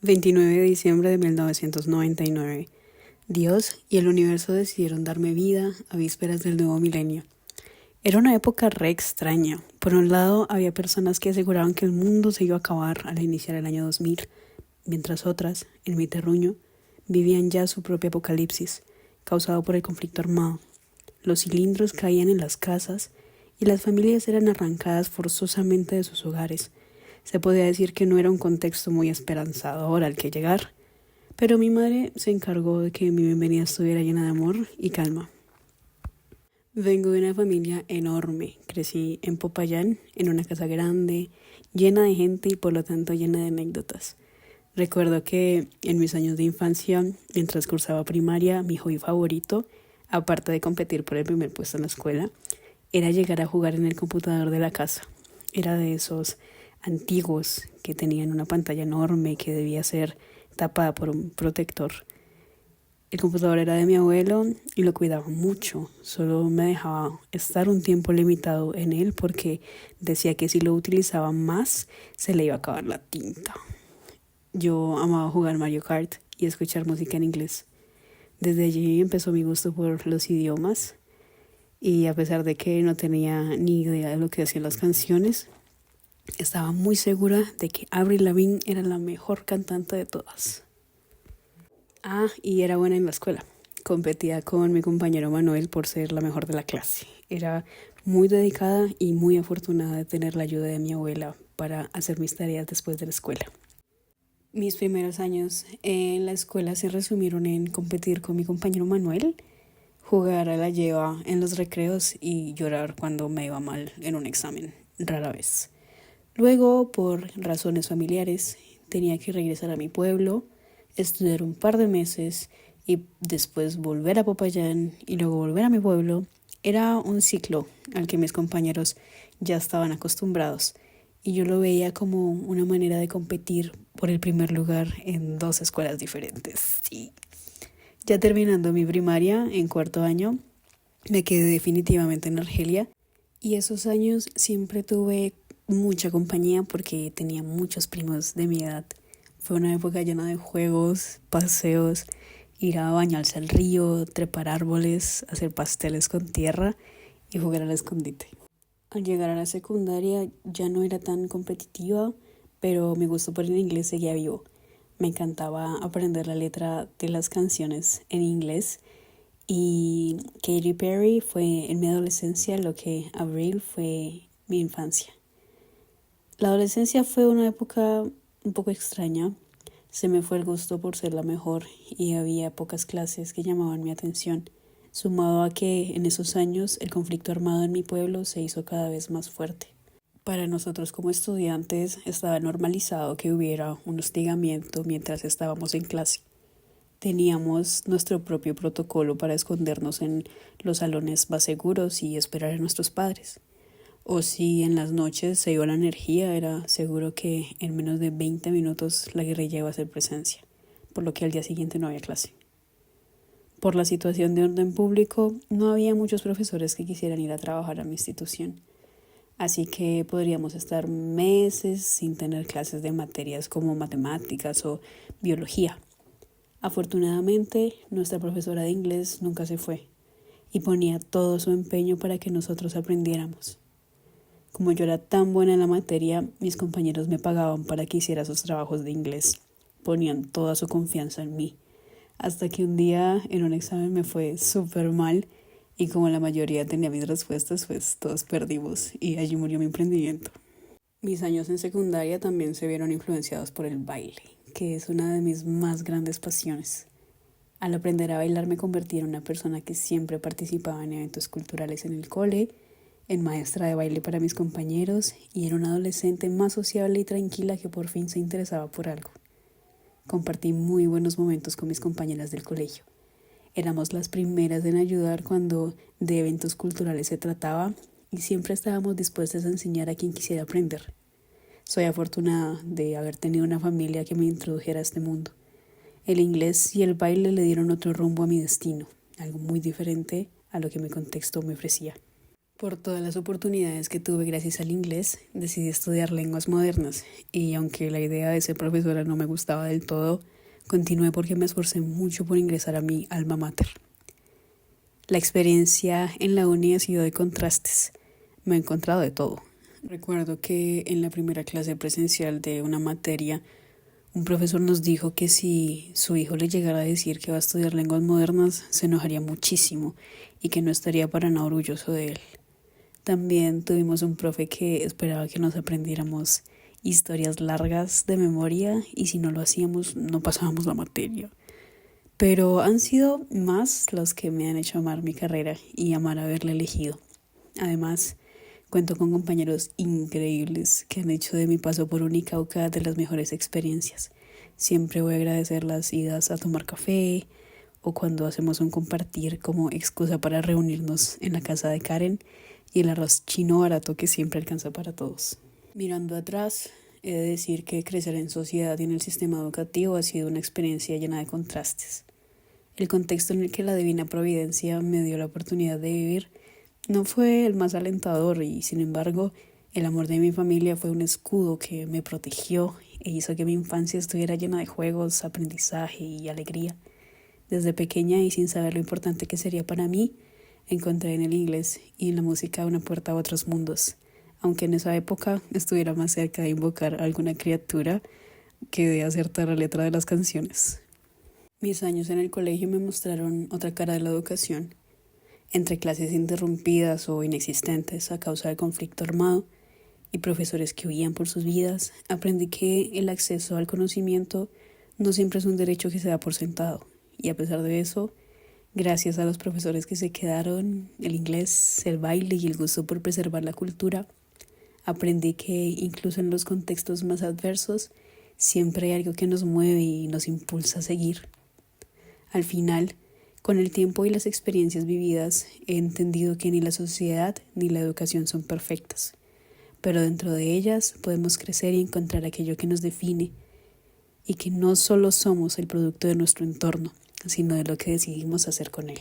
29 de diciembre de 1999. Dios y el universo decidieron darme vida a vísperas del nuevo milenio. Era una época re extraña. Por un lado, había personas que aseguraban que el mundo se iba a acabar al iniciar el año 2000, mientras otras, en mi terruño, vivían ya su propio apocalipsis, causado por el conflicto armado. Los cilindros caían en las casas y las familias eran arrancadas forzosamente de sus hogares. Se podía decir que no era un contexto muy esperanzador al que llegar, pero mi madre se encargó de que mi bienvenida estuviera llena de amor y calma. Vengo de una familia enorme. Crecí en Popayán, en una casa grande, llena de gente y por lo tanto llena de anécdotas. Recuerdo que en mis años de infancia, mientras cursaba primaria, mi hobby favorito, aparte de competir por el primer puesto en la escuela, era llegar a jugar en el computador de la casa. Era de esos antiguos que tenían una pantalla enorme que debía ser tapada por un protector. El computador era de mi abuelo y lo cuidaba mucho. Solo me dejaba estar un tiempo limitado en él porque decía que si lo utilizaba más se le iba a acabar la tinta. Yo amaba jugar Mario Kart y escuchar música en inglés. Desde allí empezó mi gusto por los idiomas y a pesar de que no tenía ni idea de lo que hacían las canciones, estaba muy segura de que Avril Lavigne era la mejor cantante de todas. Y era buena en la escuela. Competía con mi compañero Manuel por ser la mejor de la clase. Era muy dedicada y muy afortunada de tener la ayuda de mi abuela para hacer mis tareas después de la escuela. Mis primeros años en la escuela se resumieron en competir con mi compañero Manuel, jugar a la lleva en los recreos y llorar cuando me iba mal en un examen, rara vez. Luego, por razones familiares, tenía que regresar a mi pueblo, estudiar un par de meses y después volver a Popayán y luego volver a mi pueblo. Era un ciclo al que mis compañeros ya estaban acostumbrados y yo lo veía como una manera de competir por el primer lugar en dos escuelas diferentes. Sí. Ya terminando mi primaria, en cuarto año, me quedé definitivamente en Argelia y esos años siempre tuve mucha compañía porque tenía muchos primos de mi edad. Fue una época llena de juegos, paseos, ir a bañarse al río, trepar árboles, hacer pasteles con tierra y jugar al escondite. Al llegar a la secundaria ya no era tan competitiva, pero mi gusto por el inglés seguía vivo. Me encantaba aprender la letra de las canciones en inglés y Katy Perry fue en mi adolescencia lo que Avril fue mi infancia. La adolescencia fue una época un poco extraña. Se me fue el gusto por ser la mejor y había pocas clases que llamaban mi atención, sumado a que en esos años el conflicto armado en mi pueblo se hizo cada vez más fuerte. Para nosotros como estudiantes estaba normalizado que hubiera un hostigamiento mientras estábamos en clase. Teníamos nuestro propio protocolo para escondernos en los salones más seguros y esperar a nuestros padres. O si en las noches se iba la energía, era seguro que en menos de 20 minutos la guerrilla iba a hacer presencia, por lo que al día siguiente no había clase. Por la situación de orden público, no había muchos profesores que quisieran ir a trabajar a mi institución. Así que podríamos estar meses sin tener clases de materias como matemáticas o biología. Afortunadamente, nuestra profesora de inglés nunca se fue y ponía todo su empeño para que nosotros aprendiéramos. Como yo era tan buena en la materia, mis compañeros me pagaban para que hiciera sus trabajos de inglés. Ponían toda su confianza en mí. Hasta que un día en un examen me fue súper mal y como la mayoría tenía mis respuestas, pues todos perdimos y allí murió mi emprendimiento. Mis años en secundaria también se vieron influenciados por el baile, que es una de mis más grandes pasiones. Al aprender a bailar me convertí en una persona que siempre participaba en eventos culturales en el cole, en maestra de baile para mis compañeros y era una adolescente más sociable y tranquila que por fin se interesaba por algo. Compartí muy buenos momentos con mis compañeras del colegio. Éramos las primeras en ayudar cuando de eventos culturales se trataba y siempre estábamos dispuestas a enseñar a quien quisiera aprender. Soy afortunada de haber tenido una familia que me introdujera a este mundo. El inglés y el baile le dieron otro rumbo a mi destino, algo muy diferente a lo que mi contexto me ofrecía. Por todas las oportunidades que tuve gracias al inglés, decidí estudiar lenguas modernas y aunque la idea de ser profesora no me gustaba del todo, continué porque me esforcé mucho por ingresar a mi alma mater. La experiencia en la uni ha sido de contrastes. Me he encontrado de todo. Recuerdo que en la primera clase presencial de una materia, un profesor nos dijo que si su hijo le llegara a decir que va a estudiar lenguas modernas, se enojaría muchísimo y que no estaría para nada orgulloso de él. También tuvimos un profe que esperaba que nos aprendiéramos historias largas de memoria y si no lo hacíamos no pasábamos la materia. Pero han sido más los que me han hecho amar mi carrera y amar haberla elegido. Además, cuento con compañeros increíbles que han hecho de mi paso por Unicauca de las mejores experiencias. Siempre voy a agradecer las idas a tomar café o cuando hacemos un compartir como excusa para reunirnos en la casa de Karen y el arroz chino barato que siempre alcanza para todos. Mirando atrás, he de decir que crecer en sociedad y en el sistema educativo ha sido una experiencia llena de contrastes. El contexto en el que la divina providencia me dio la oportunidad de vivir no fue el más alentador y, sin embargo, el amor de mi familia fue un escudo que me protegió e hizo que mi infancia estuviera llena de juegos, aprendizaje y alegría. Desde pequeña y sin saber lo importante que sería para mí, encontré en el inglés y en la música una puerta a otros mundos, aunque en esa época estuviera más cerca de invocar a alguna criatura que de acertar la letra de las canciones. Mis años en el colegio me mostraron otra cara de la educación. Entre clases interrumpidas o inexistentes a causa del conflicto armado y profesores que huían por sus vidas, aprendí que el acceso al conocimiento no siempre es un derecho que se da por sentado. Y a pesar de eso, gracias a los profesores que se quedaron, el inglés, el baile y el gusto por preservar la cultura, aprendí que incluso en los contextos más adversos, siempre hay algo que nos mueve y nos impulsa a seguir. Al final, con el tiempo y las experiencias vividas, he entendido que ni la sociedad ni la educación son perfectas, pero dentro de ellas podemos crecer y encontrar aquello que nos define y que no solo somos el producto de nuestro entorno, sino de lo que decidimos hacer con él.